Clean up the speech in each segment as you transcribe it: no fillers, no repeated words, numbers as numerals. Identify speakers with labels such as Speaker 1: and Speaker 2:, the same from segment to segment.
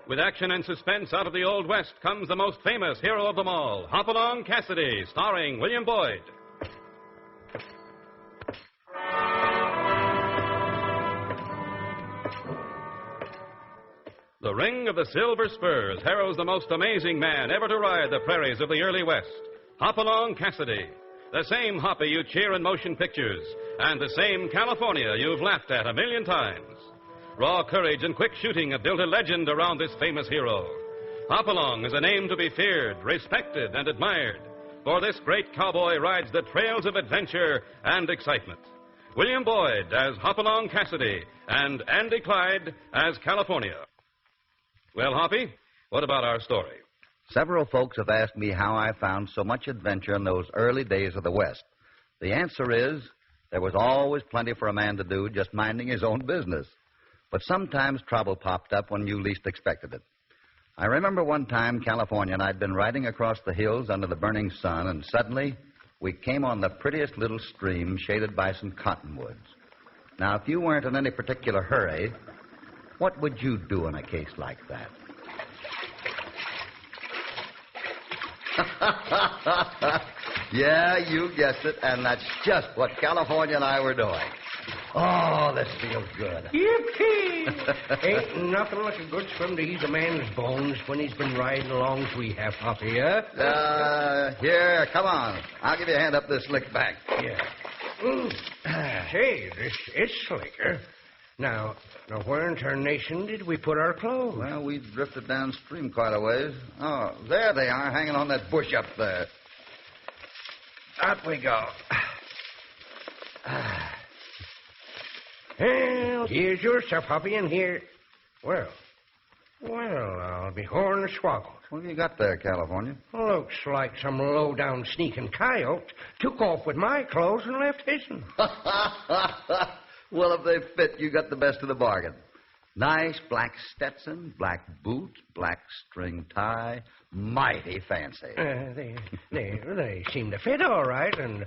Speaker 1: With action and suspense out of the Old West comes the most famous hero of them all, Hopalong Cassidy, starring William Boyd. The ring of the silver spurs heralds the most amazing man ever to ride the prairies of the early West, Hopalong Cassidy. The same Hoppy you cheer in motion pictures, and the same California you've laughed at a million times. Raw courage and quick shooting have built a legend around this famous hero. Hopalong is a name to be feared, respected, and admired, for this great cowboy rides the trails of adventure and excitement. William Boyd as Hopalong Cassidy, and Andy Clyde as California. Well, Hoppy, what about our story?
Speaker 2: Several folks have asked me how I found so much adventure in those early days of the West. The answer is, there was always plenty for a man to do just minding his own business. But sometimes trouble popped up when you least expected it. I remember one time California and I'd been riding across the hills under the burning sun, and suddenly we came on the prettiest little stream shaded by some cottonwoods. Now, if you weren't in any particular hurry, what would you do in a case like that? Yeah, you guessed it, and that's just what California and I were doing. Oh, this feels good.
Speaker 3: Yippee! Ain't nothing like a good swim to ease a man's bones when he's been riding along as we have, Hoppy, huh?
Speaker 2: Here, come on. I'll give you a hand up this slick bank.
Speaker 3: Yeah. Say, this is slicker. Now, where in tarnation did we put our clothes?
Speaker 2: Well, we drifted downstream quite a ways. Oh, there they are, hanging on that bush up there. Up we go.
Speaker 3: Well, here's yourself, Hoppy, and here... Well, I'll be horn swoggled.
Speaker 2: What have you got there, California?
Speaker 3: Looks like some low-down sneaking coyote took off with my clothes and left his'n.
Speaker 2: Well, if they fit, you got the best of the bargain. Nice black Stetson, black boots, black string tie. Mighty fancy.
Speaker 3: They seem to fit all right, and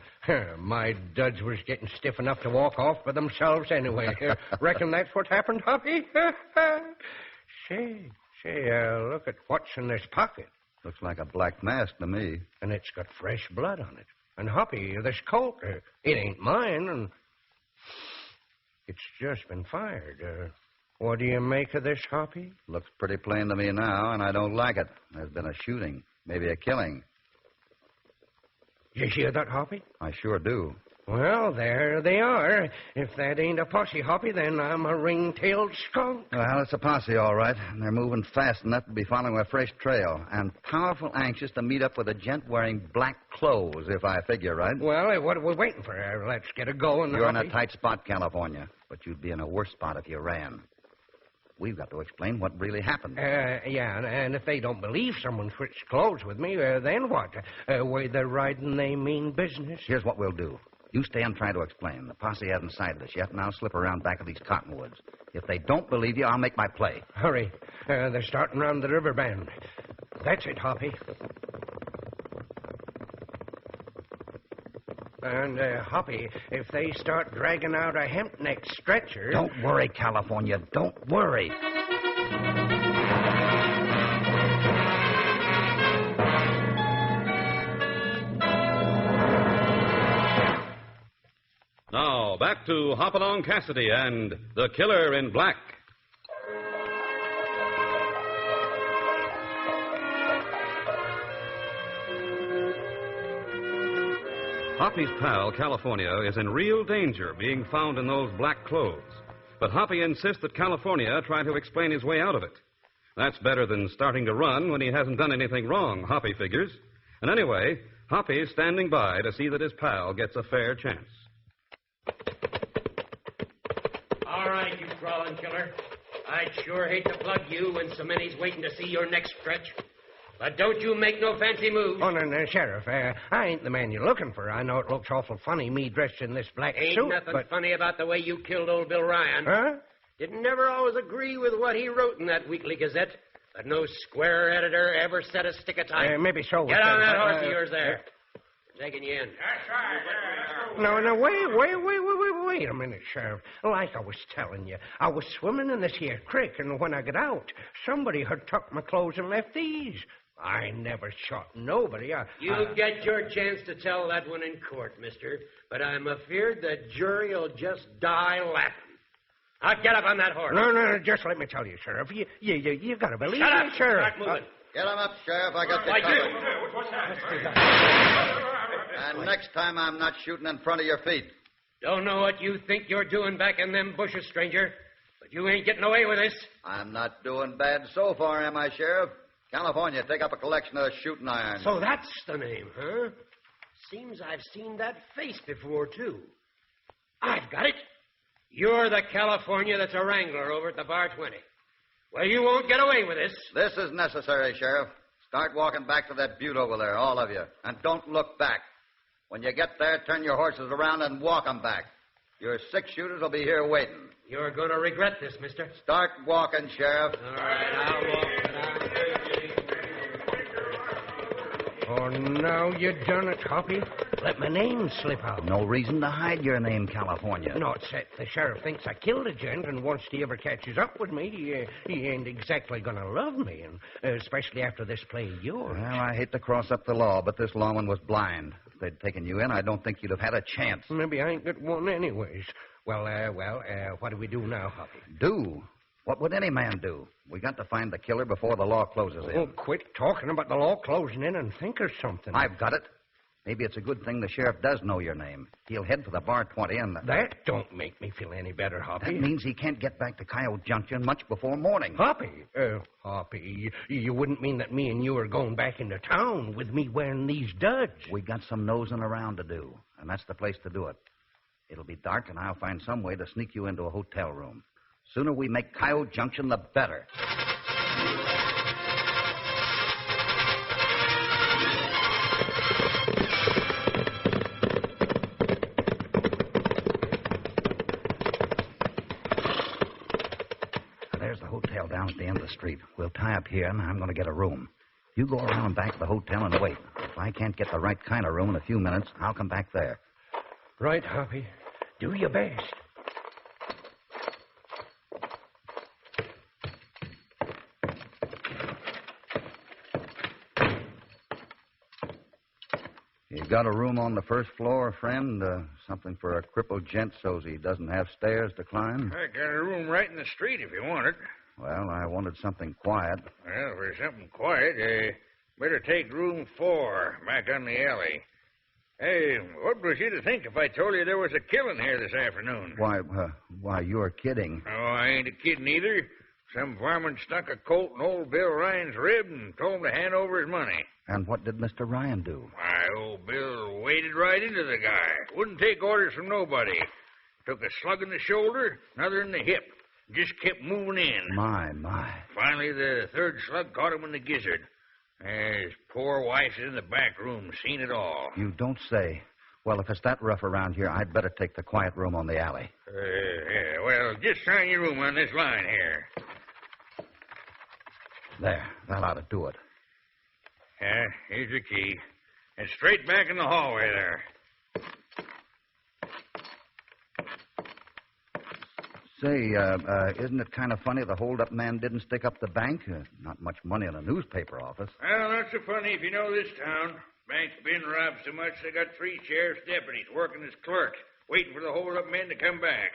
Speaker 3: my duds was getting stiff enough to walk off by themselves anyway. Reckon that's what happened, Hoppy? Say, look at what's in this pocket.
Speaker 2: Looks like a black mask to me.
Speaker 3: And it's got fresh blood on it. And, Hoppy, this coat, it ain't mine, and it's just been fired. What do you make of this, Hoppy?
Speaker 2: Looks pretty plain to me now, and I don't like it. There's been a shooting, maybe a killing.
Speaker 3: You hear that, Hoppy?
Speaker 2: I sure do.
Speaker 3: Well, there they are. If that ain't a posse, Hoppy, then I'm a ring-tailed skunk.
Speaker 2: Well, it's a posse, all right. And they're moving fast enough to be following a fresh trail, and powerful anxious to meet up with a gent wearing black clothes, if I figure right.
Speaker 3: Well, what are we waiting for? Let's get it going,
Speaker 2: You're
Speaker 3: Hoppy.
Speaker 2: in a tight spot, California, but you'd be in a worse spot if you ran. We've got to explain what really happened.
Speaker 3: Yeah, and if they don't believe someone switched clothes with me, then what? Way they're riding, they mean business?
Speaker 2: Here's what we'll do. You stay and try to explain. The posse hasn't sighted us yet, and I'll slip around back of these cottonwoods. If they don't believe you, I'll make my play.
Speaker 3: Hurry. They're starting around the river bend. That's it, Hoppy. And, Hoppy, if they start dragging out a hemp-neck stretcher...
Speaker 2: Don't worry, California. Don't worry.
Speaker 1: Now, back to Hopalong Cassidy and the Killer in Black. Hoppy's pal, California, is in real danger being found in those black clothes. But Hoppy insists that California try to explain his way out of it. That's better than starting to run when he hasn't done anything wrong, Hoppy figures. And anyway, Hoppy's standing by to see that his pal gets a fair chance.
Speaker 4: All right, you crawling killer. I'd sure hate to plug you when so many's waiting to see your next stretch. But don't you make no fancy moves.
Speaker 3: Oh, no, Sheriff, I ain't the man you're looking for. I know it looks awful funny, me dressed in this black
Speaker 4: Ain't
Speaker 3: suit,
Speaker 4: nothing
Speaker 3: but...
Speaker 4: funny about the way you killed old Bill Ryan.
Speaker 3: Huh?
Speaker 4: Didn't never always agree with what he wrote in that weekly gazette, but no square editor ever said a stick of time.
Speaker 3: Maybe so.
Speaker 4: Get on
Speaker 3: Sheriff.
Speaker 4: that horse of yours there. taking you in.
Speaker 5: That's right.
Speaker 3: No, wait a minute, Sheriff. Like I was telling you, I was swimming in this here creek, and when I got out, somebody had tucked my clothes and left these. I never shot nobody.
Speaker 4: You'll get your chance to tell that one in court, mister, but I'm afeard the jury will just die laughing. Now, get up on that horse.
Speaker 3: No, just let me tell you, Sheriff. You gotta believe
Speaker 4: Shut
Speaker 3: me,
Speaker 4: up.
Speaker 3: Sheriff.
Speaker 4: Start moving.
Speaker 2: Get him up, Sheriff. I got you
Speaker 4: Why,
Speaker 2: covered.
Speaker 5: What's that?
Speaker 2: And next time I'm not shooting in front of your feet.
Speaker 4: Don't know what you think you're doing back in them bushes, stranger, but you ain't getting away with this.
Speaker 2: I'm not doing bad so far, am I, Sheriff? California, take up a collection of shooting irons.
Speaker 4: So that's the name, huh? Seems I've seen that face before, too. I've got it. You're the California that's a wrangler over at the Bar 20. Well, you won't get away with this.
Speaker 2: This is necessary, Sheriff. Start walking back to that butte over there, all of you. And don't look back. When you get there, turn your horses around and walk 'em back. Your 6 shooters will be here waiting.
Speaker 4: You're going to regret this, mister.
Speaker 2: Start walking, Sheriff.
Speaker 4: All right, I'll walk.
Speaker 3: Oh, now you done it, Hoppy. Let my name slip out.
Speaker 2: No reason to hide your name, California.
Speaker 3: No, except the sheriff thinks I killed a gent, and once he ever catches up with me, he ain't exactly going to love me, and especially after this play of yours.
Speaker 2: Well, I hate to cross up the law, but this lawman was blind. If they'd taken you in, I don't think you'd have had a chance.
Speaker 3: Maybe I ain't got one anyways. Well, what do we do now, Hoppy?
Speaker 2: Do? What would any man do? We got to find the killer before the law closes in.
Speaker 3: Oh, quit talking about the law closing in and think of something.
Speaker 2: I've got it. Maybe it's a good thing the sheriff does know your name. He'll head for the Bar 20 and...
Speaker 3: That don't make me feel any better, Hoppy.
Speaker 2: That means he can't get back to Coyote Junction much before morning.
Speaker 3: Hoppy? Hoppy, you wouldn't mean that me and you are going back into town with me wearing these duds?
Speaker 2: We got some nosing around to do, and that's the place to do it. It'll be dark, and I'll find some way to sneak you into a hotel room. Sooner we make Coyote Junction, the better. There's the hotel down at the end of the street. We'll tie up here, and I'm going to get a room. You go around back to the hotel and wait. If I can't get the right kind of room in a few minutes, I'll come back there.
Speaker 3: Right, Hoppy. Do your best.
Speaker 2: You got a room on the first floor, friend? Something for a crippled gent so he doesn't have stairs to climb?
Speaker 5: I got a room right in the street if you want it.
Speaker 2: Well, I wanted something quiet.
Speaker 5: Well, for something quiet, better take room 4 back on the alley. Hey, what was you to think if I told you there was a killing here this afternoon?
Speaker 2: Why, you're kidding.
Speaker 5: Oh, I ain't a kidding either. Some fireman stuck a Colt in old Bill Ryan's rib and told him to hand over his money.
Speaker 2: And what did Mr. Ryan do?
Speaker 5: Why, old Bill waded right into the guy. Wouldn't take orders from nobody. Took a slug in the shoulder, another in the hip. Just kept moving in.
Speaker 2: My.
Speaker 5: Finally, the third slug caught him in the gizzard. His poor wife's in the back room, seen it all.
Speaker 2: You don't say. Well, if it's that rough around here, I'd better take the quiet room on the alley.
Speaker 5: Yeah, well, just sign your room on this line here.
Speaker 2: There, that ought to do it.
Speaker 5: Yeah, here's your key. And straight back in the hallway there.
Speaker 2: Say, isn't it kind of funny the hold-up man didn't stick up the bank? Not much money in a newspaper office.
Speaker 5: Well, not so funny if you know this town. Bank's been robbed so much they got 3 sheriff's deputies working as clerks, waiting for the hold-up men to come back.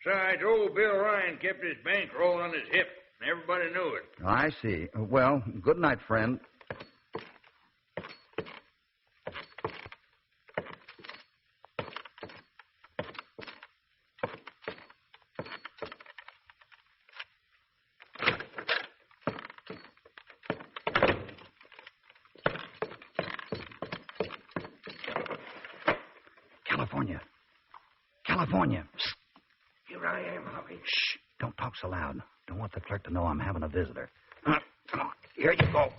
Speaker 5: Besides, old Bill Ryan kept his bankroll on his hip, and everybody knew it.
Speaker 2: I see. Well, good night, friend. California. Psst.
Speaker 3: Here I am, Hoppy.
Speaker 2: Shh. Don't talk so loud. Don't want the clerk to know I'm having a visitor. Come on. Here you go.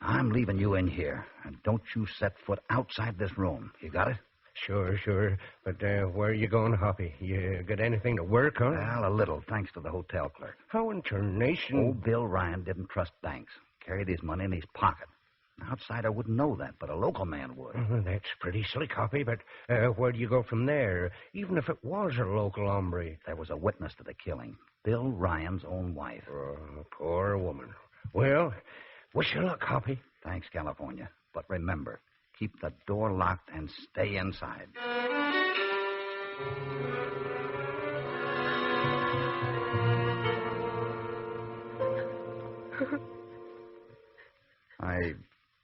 Speaker 2: I'm leaving you in here. And don't you set foot outside this room. You got it?
Speaker 3: Sure. But where are you going, Hoppy? You got anything to work on?
Speaker 2: Well, a little, thanks to the hotel clerk.
Speaker 3: How in tarnation...
Speaker 2: Old Bill Ryan didn't trust banks. Carried his money in his pocket. An outsider wouldn't know that, but a local man would.
Speaker 3: That's pretty slick, Hoppy, but where do you go from there, even if it was a local hombre?
Speaker 2: There was a witness to the killing, Bill Ryan's own wife.
Speaker 3: Oh, poor woman. Well, wish you luck, Hoppy.
Speaker 2: Thanks, California. But remember, keep the door locked and stay inside.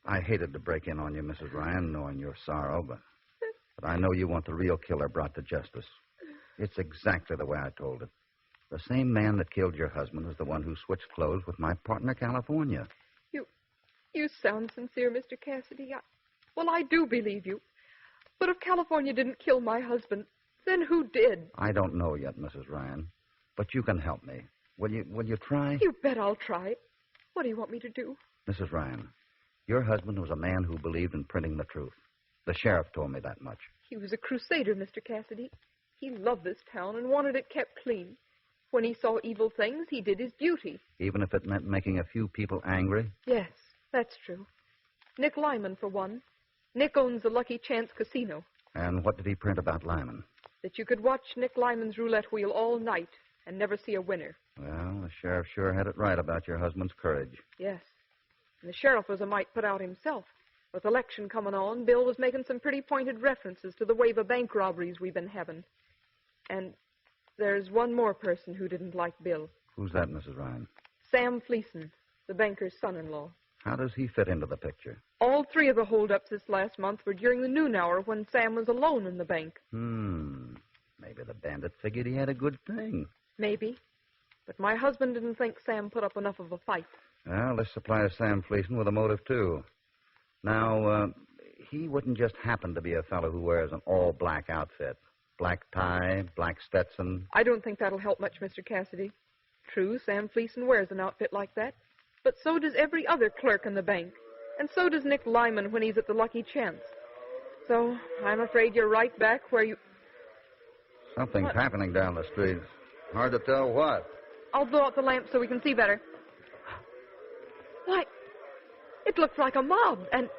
Speaker 2: I hated to break in on you, Mrs. Ryan, knowing your sorrow, but I know you want the real killer brought to justice. It's exactly the way I told it. The same man that killed your husband is the one who switched clothes with my partner, California.
Speaker 6: You sound sincere, Mr. Cassidy. I do believe you. But if California didn't kill my husband, then who did?
Speaker 2: I don't know yet, Mrs. Ryan, but you can help me. Will you try?
Speaker 6: You bet I'll try. What do you want me to do?
Speaker 2: Mrs. Ryan, your husband was a man who believed in printing the truth. The sheriff told me that much.
Speaker 6: He was a crusader, Mr. Cassidy. He loved this town and wanted it kept clean. When he saw evil things, he did his duty.
Speaker 2: Even if it meant making a few people angry?
Speaker 6: Yes, that's true. Nick Lyman, for one. Nick owns the Lucky Chance Casino.
Speaker 2: And what did he print about Lyman?
Speaker 6: That you could watch Nick Lyman's roulette wheel all night and never see a winner.
Speaker 2: Well, the sheriff sure had it right about your husband's courage.
Speaker 6: Yes. And the sheriff was a mite put out himself. With election coming on, Bill was making some pretty pointed references to the wave of bank robberies we've been having. And there's one more person who didn't like Bill.
Speaker 2: Who's that, Mrs. Ryan?
Speaker 6: Sam Fleeson, the banker's son-in-law.
Speaker 2: How does he fit into the picture?
Speaker 6: All three of the holdups this last month were during the noon hour when Sam was alone in the bank.
Speaker 2: Maybe the bandit figured he had a good thing.
Speaker 6: Maybe. But my husband didn't think Sam put up enough of a fight.
Speaker 2: Well, this supplies Sam Fleeson with a motive, too. Now, he wouldn't just happen to be a fellow who wears an all-black outfit. Black tie, black Stetson.
Speaker 6: I don't think that'll help much, Mr. Cassidy. True, Sam Fleeson wears an outfit like that. But so does every other clerk in the bank. And so does Nick Lyman when he's at the Lucky Chance. So I'm afraid you're right back where you...
Speaker 2: Something's happening down the street. Hard to tell what.
Speaker 6: I'll blow out the lamp so we can see better. Why, it looks like a mob, and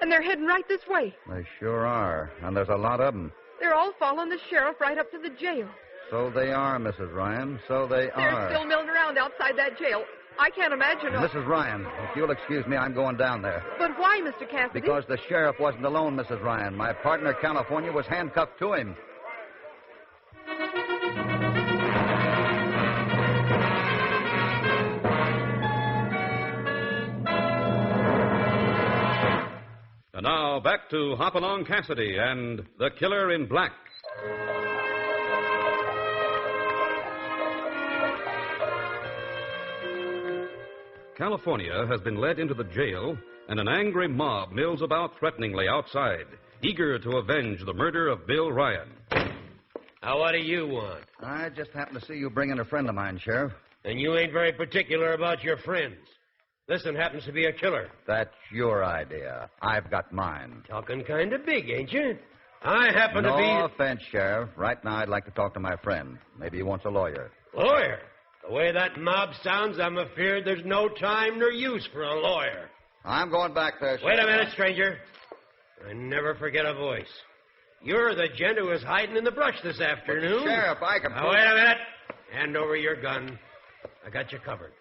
Speaker 6: they're heading right this way.
Speaker 2: They sure are, and there's a lot of them.
Speaker 6: They're all following the sheriff right up to the jail.
Speaker 2: So they are, Mrs. Ryan, so they are.
Speaker 6: They're still milling around outside that jail. I can't imagine...
Speaker 2: Mrs. Ryan, if you'll excuse me, I'm going down there.
Speaker 6: But why, Mr. Cassidy?
Speaker 2: Because the sheriff wasn't alone, Mrs. Ryan. My partner, California, was handcuffed to him.
Speaker 1: And now, back to Hopalong Cassidy and The Killer in Black. California has been led into the jail, and an angry mob mills about threateningly outside, eager to avenge the murder of Bill Ryan.
Speaker 4: Now, what do you want?
Speaker 2: I just happened to see you bring in a friend of mine, Sheriff.
Speaker 4: And you ain't very particular about your friends. This one happens to be a killer.
Speaker 2: That's your idea. I've got mine.
Speaker 4: Talking kind of big, ain't you? I happen to be...
Speaker 2: No offense, Sheriff. Right now, I'd like to talk to my friend. Maybe he wants a lawyer.
Speaker 4: Lawyer? The way that mob sounds, I'm afeard there's no time nor use for a lawyer.
Speaker 2: I'm going back there, Sheriff.
Speaker 4: Wait a minute, stranger. I never forget a voice. You're the gent who was hiding in the brush this afternoon.
Speaker 2: Sheriff, I can...
Speaker 4: Now, wait a minute. Hand over your gun. I got you covered.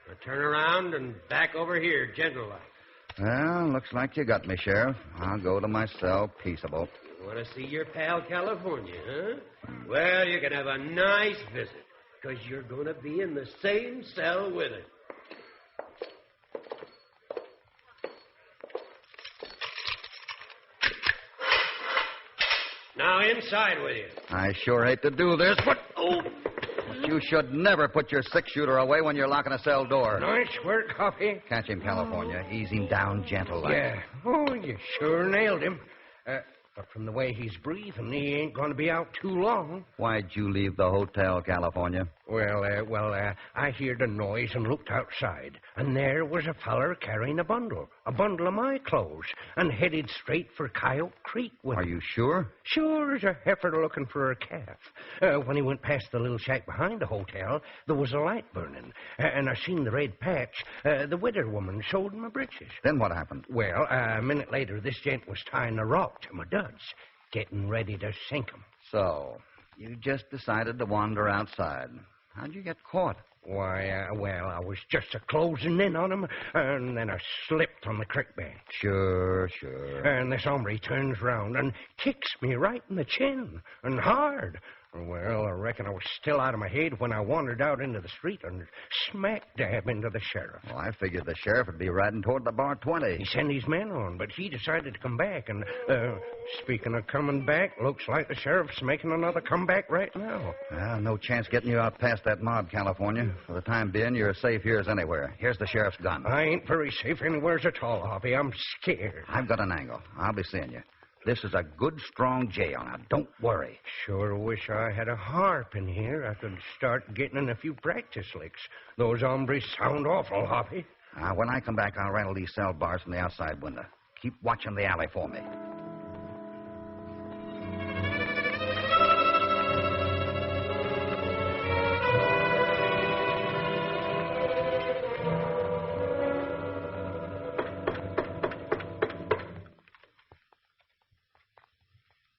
Speaker 4: Now turn around and back over here, gentle-like.
Speaker 2: Well, looks like you got me, Sheriff. I'll go to my cell peaceable.
Speaker 4: You want to see your pal California, huh? Well, you can have a nice visit, because you're going to be in the same cell with him. Now, inside with you.
Speaker 2: I sure hate to do this, but... Oh! You should never put your six-shooter away when you're locking a cell door.
Speaker 3: Nice work, Hoppy.
Speaker 2: Catch him, California. Ease him down gentle like.
Speaker 3: Yeah. Oh, you sure nailed him. But from the way he's breathing, he ain't going to be out too long.
Speaker 2: Why'd you leave the hotel, California?
Speaker 3: I heard a noise and looked outside, and there was a feller carrying a bundle of my clothes, and headed straight for Coyote Creek with
Speaker 2: Are
Speaker 3: him.
Speaker 2: you sure?
Speaker 3: Sure as a heifer looking for a calf. When he went past the little shack behind the hotel, there was a light burning, and I seen the red patch. The widow woman showed my breeches.
Speaker 2: Then what happened?
Speaker 3: Well, a minute later, this gent was tying a rock to my duds, getting ready to sink 'em.
Speaker 2: So, you just decided to wander outside. How'd you get caught?
Speaker 3: Why, I was just a-closing in on him, and then I slipped on the creek bank.
Speaker 2: Sure.
Speaker 3: And this hombre turns round and kicks me right in the chin, and hard. Well, I reckon I was still out of my head when I wandered out into the street and smack dab into the sheriff.
Speaker 2: Well, I figured the sheriff would be riding toward the bar 20.
Speaker 3: He sent his men on, but he decided to come back. And, speaking of coming back, looks like the sheriff's making another comeback right now.
Speaker 2: Well, no chance getting you out past that mob, California. For the time being, you're as safe here as anywhere. Here's the sheriff's gun.
Speaker 3: I ain't very safe anywheres at all, Hoppy. I'm scared.
Speaker 2: I've got an angle. I'll be seeing you. This is a good, strong jail. Now, don't worry.
Speaker 3: Sure wish I had a harp in here. I could start getting in a few practice licks. Those hombres sound awful, Hoppy.
Speaker 2: When I come back, I'll rattle these cell bars from the outside window. Keep watching the alley for me.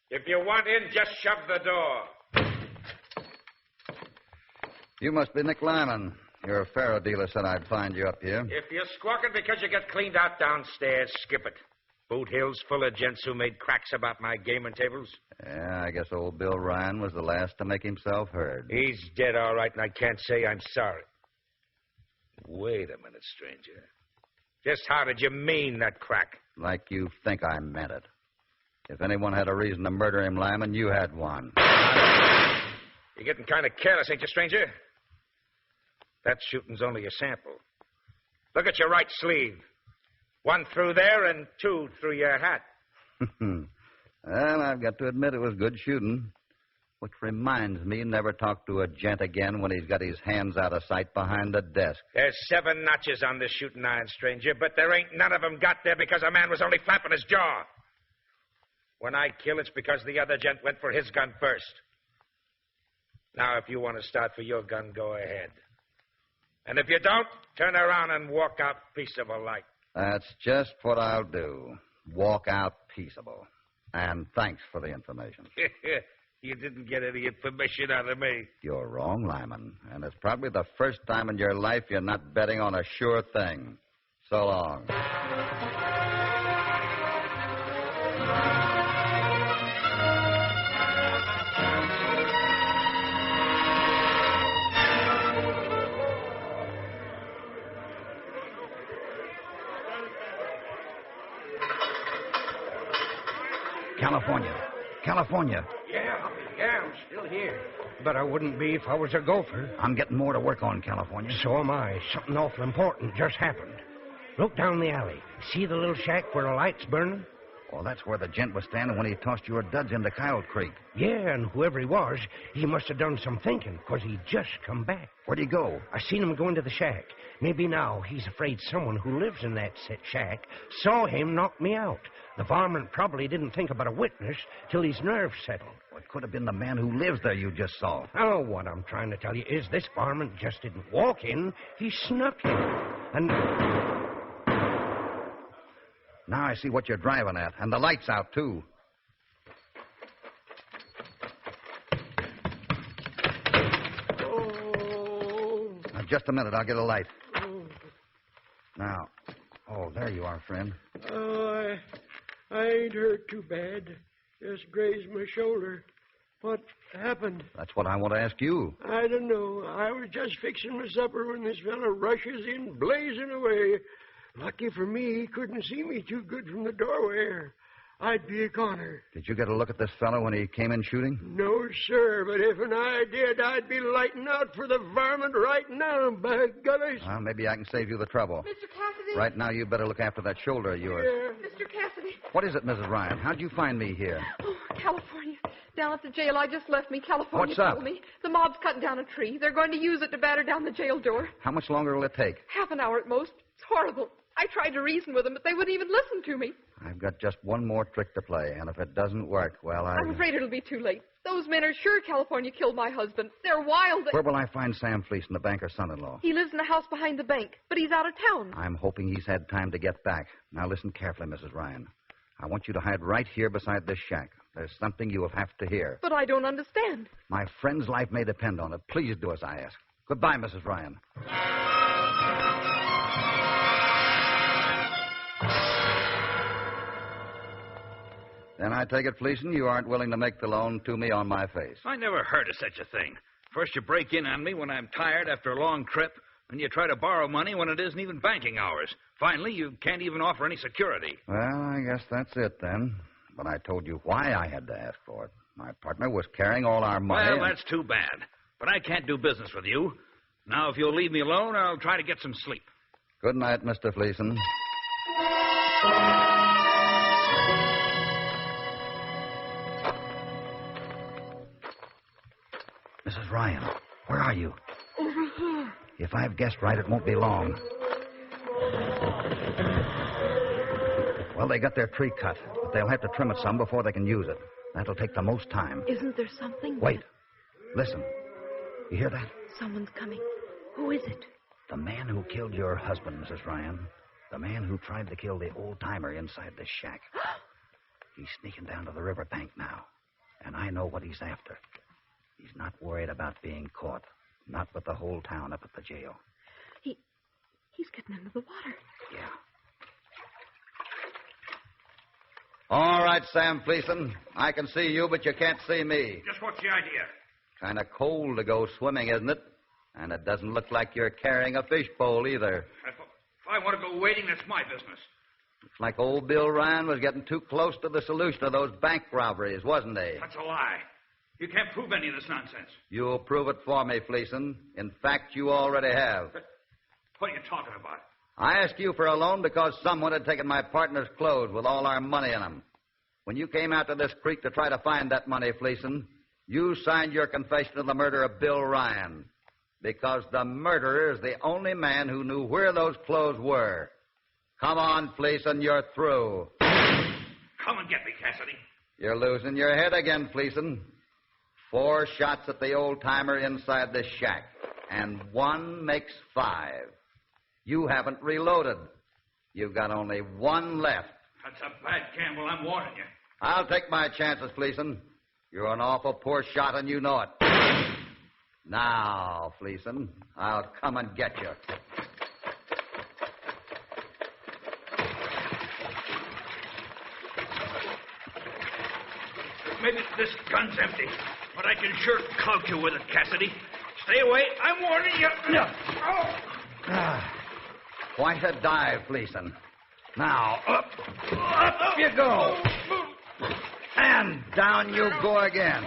Speaker 5: If you want in, just shove the door.
Speaker 2: You must be Nick Lyman. Your faro dealer said I'd find you up here.
Speaker 5: If you're squawking because you get cleaned out downstairs, skip it. Boot Hill's full of gents who made cracks about my gaming tables.
Speaker 2: Yeah, I guess old Bill Ryan was the last to make himself heard.
Speaker 5: He's dead, all right, and I can't say I'm sorry. Wait a minute, stranger. Just how did you mean that crack?
Speaker 2: Like you think I meant it. If anyone had a reason to murder him, Lyman, you had one.
Speaker 5: You're getting kind of careless, ain't you, stranger? That shooting's only a sample. Look at your right sleeve. 1 through there and 2 through your hat.
Speaker 2: Well, I've got to admit it was good shooting. Which reminds me, never talk to a gent again when he's got his hands out of sight behind the desk.
Speaker 5: There's 7 notches on this shooting iron, stranger, but there ain't none of them got there because a man was only flapping his jaw. When I kill, it's because the other gent went for his gun first. Now, if you want to start for your gun, go ahead. And if you don't, turn around and walk out peaceable like.
Speaker 2: That's just what I'll do. Walk out peaceable. And thanks for the information.
Speaker 5: You didn't get any information out of me.
Speaker 2: You're wrong, Lyman. And it's probably the first time in your life you're not betting on a sure thing. So long. California.
Speaker 3: Yeah, I'm still here. But I wouldn't be if I was a gopher.
Speaker 2: I'm getting more to work on, California.
Speaker 3: So am I. Something awful important just happened. Look down the alley. See the little shack where the light's burning?
Speaker 2: Well, that's where the gent was standing when he tossed your duds into Coyote Creek.
Speaker 3: Yeah, and whoever he was, he must have done some thinking, because he just come back.
Speaker 2: Where'd he go?
Speaker 3: I seen him go into the shack. Maybe now he's afraid someone who lives in that shack saw him knock me out. The varmint probably didn't think about a witness till his nerves settled.
Speaker 2: Well, it could have been the man who lives there you just saw.
Speaker 3: Oh, what I'm trying to tell you is this varmint just didn't walk in. He snuck in. And...
Speaker 2: Now I see what you're driving at. And the light's out, too.
Speaker 3: Oh.
Speaker 2: Now, just a minute. I'll get a light. Now. Oh, there you are, friend.
Speaker 7: Oh, I ain't hurt too bad. Just grazed my shoulder. What happened?
Speaker 2: That's what I want to ask you.
Speaker 7: I don't know. I was just fixing my supper when this fella rushes in, blazing away. Lucky for me, he couldn't see me too good from the doorway. I'd be a goner.
Speaker 2: Did you get a look at this fellow when he came in shooting?
Speaker 7: No, sir, but if I did, I'd be lighting out for the varmint right now, by golly.
Speaker 2: Well, maybe I can save you the trouble.
Speaker 6: Mr. Cassidy?
Speaker 2: Right now, you better look after that shoulder of yours.
Speaker 7: Yeah.
Speaker 6: Mr. Cassidy?
Speaker 2: What is it, Mrs. Ryan? How'd you find me here?
Speaker 6: Oh, California. Down at the jail I just left me, California
Speaker 2: What's up?
Speaker 6: told me. The mob's cutting down a tree. They're going to use it to batter down the jail door.
Speaker 2: How much longer will it take?
Speaker 6: Half an hour at most. It's horrible. I tried to reason with them, but they wouldn't even listen to me.
Speaker 2: I've got just one more trick to play, and if it doesn't work, well,
Speaker 6: I'm afraid it'll be too late. Those men are sure California killed my husband. They're wild.
Speaker 2: Where will I find Sam Fleeson, the banker's son-in-law?
Speaker 6: He lives in the house behind the bank, but he's out of town.
Speaker 2: I'm hoping he's had time to get back. Now listen carefully, Mrs. Ryan. I want you to hide right here beside this shack. There's something you will have to hear.
Speaker 6: But I don't understand.
Speaker 2: My friend's life may depend on it. Please do as I ask. Goodbye, Mrs. Ryan. Then I take it, Fleeson, you aren't willing to make the loan to me on my face.
Speaker 5: I never heard of such a thing. First you break in on me when I'm tired after a long trip, and you try to borrow money when it isn't even banking hours. Finally, you can't even offer any security.
Speaker 2: Well, I guess that's it then. But I told you why I had to ask for it. My partner was carrying all our money.
Speaker 5: Well, that's too bad. But I can't do business with you. Now, if you'll leave me alone, I'll try to get some sleep.
Speaker 2: Good night, Mr. Fleeson. Mrs. Ryan, where are you?
Speaker 6: Over here.
Speaker 2: If I've guessed right, it won't be long. Well, they got their tree cut, but they'll have to trim it some before they can use it. That'll take the most time.
Speaker 6: Isn't there something?
Speaker 2: Wait. Listen. You hear that?
Speaker 6: Someone's coming. Who is it?
Speaker 2: The man who killed your husband, Mrs. Ryan. The man who tried to kill the old-timer inside this shack. He's sneaking down to the riverbank now, and I know what he's after. He's not worried about being caught. Not with the whole town up at the jail.
Speaker 6: He's getting into the water.
Speaker 2: Yeah. All right, Sam Fleeson. I can see you, but you can't see me.
Speaker 5: Just what's the idea?
Speaker 2: Kind of cold to go swimming, isn't it? And it doesn't look like you're carrying a fishbowl either.
Speaker 5: If I want to go wading, that's my business.
Speaker 2: Looks like old Bill Ryan was getting too close to the solution of those bank robberies, wasn't he?
Speaker 5: That's a lie. You can't prove any of this nonsense.
Speaker 2: You'll prove it for me, Fleeson. In fact, you already have.
Speaker 5: But what are you talking about?
Speaker 2: I asked you for a loan because someone had taken my partner's clothes with all our money in them. When you came out to this creek to try to find that money, Fleeson, you signed your confession of the murder of Bill Ryan because the murderer is the only man who knew where those clothes were. Come on, Fleeson, you're through.
Speaker 5: Come and get me, Cassidy.
Speaker 2: You're losing your head again, Fleeson. 4 shots at the old-timer inside this shack, and 1 makes 5. You haven't reloaded. You've got only 1 left.
Speaker 5: That's a bad gamble, I'm warning you.
Speaker 2: I'll take my chances, Fleeson. You're an awful poor shot, and you know it. Now, Fleeson, I'll come and get you.
Speaker 5: Maybe this gun's empty, but I can sure clout you with it, Cassidy. Stay away. I'm warning you. No. Oh.
Speaker 2: Quite a dive, Fleeson. Now, up you go. And down you go again.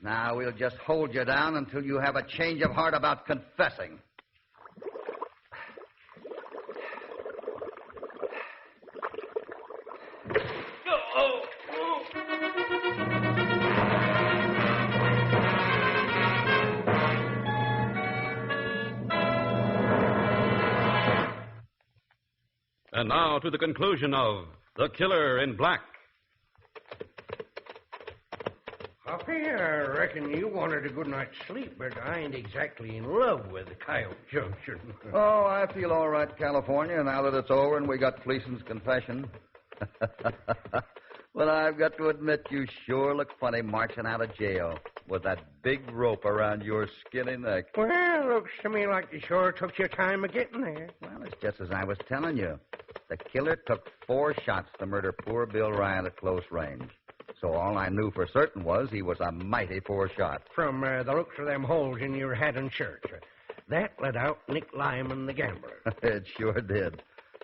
Speaker 2: Now, we'll just hold you down until you have a change of heart about confessing.
Speaker 1: And now to the conclusion of The Killer in Black.
Speaker 3: Hoppy, I reckon you wanted a good night's sleep, but I ain't exactly in love with the Coyote Junction.
Speaker 2: Oh, I feel all right, California, now that it's over and we got Fleeson's confession. But I've got to admit, you sure look funny marching out of jail with that big rope around your skinny neck.
Speaker 3: Well, looks to me like you sure took your time of getting there.
Speaker 2: Well, it's just as I was telling you. The killer took 4 shots to murder poor Bill Ryan at close range. So all I knew for certain was he was a mighty poor shot.
Speaker 3: From the looks of them holes in your hat and shirt. That let out Nick Lyman, the gambler.
Speaker 2: It sure did.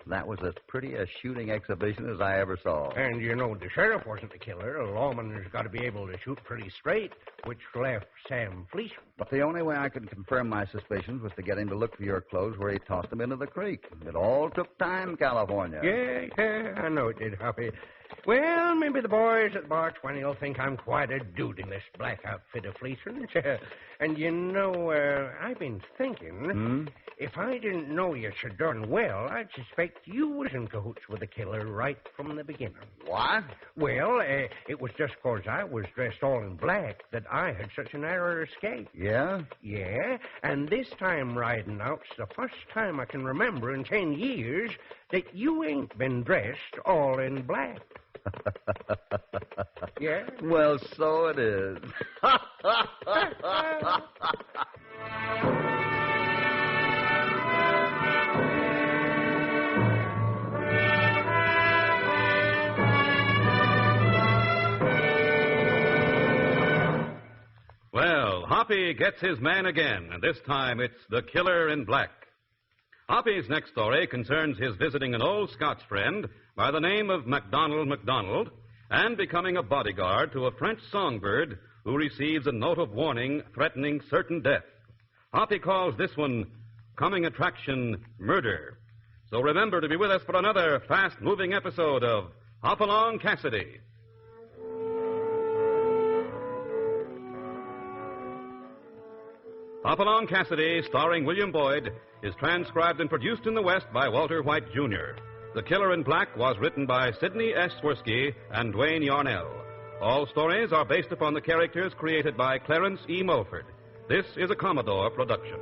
Speaker 2: That was as pretty a shooting exhibition as I ever saw.
Speaker 3: And you know the sheriff wasn't the killer. A lawman's got to be able to shoot pretty straight, which left Sam Fleeson.
Speaker 2: But the only way I could confirm my suspicions was to get him to look for your clothes where he tossed them into the creek. It all took time, California.
Speaker 3: Yeah, I know it did, Hoppy. Well, maybe the boys at Bar 20 will think I'm quite a dude in this black outfit of fleecing. And you know, I've been thinking, if I didn't know you so darn well, I'd suspect you was in cahoots with the killer right from the beginning.
Speaker 2: What?
Speaker 3: Well, it was just 'cause I was dressed all in black that I had such a narrow escape.
Speaker 2: Yeah?
Speaker 3: Yeah, and this time riding out's the first time I can remember in 10 years that you ain't been dressed all in black. Yeah?
Speaker 2: Well, so it is.
Speaker 1: Well, Hoppy gets his man again, and this time it's the Killer in Black. Hoppy's next story concerns his visiting an old Scotch friend by the name of MacDonald and becoming a bodyguard to a French songbird who receives a note of warning threatening certain death. Hoppy calls this one Coming Attraction Murder. So remember to be with us for another fast-moving episode of Hopalong Cassidy. Hopalong Cassidy, starring William Boyd, is transcribed and produced in the West by Walter White, Jr. The Killer in Black was written by Sidney S. Swirsky and Dwayne Yarnell. All stories are based upon the characters created by Clarence E. Mulford. This is a Commodore production.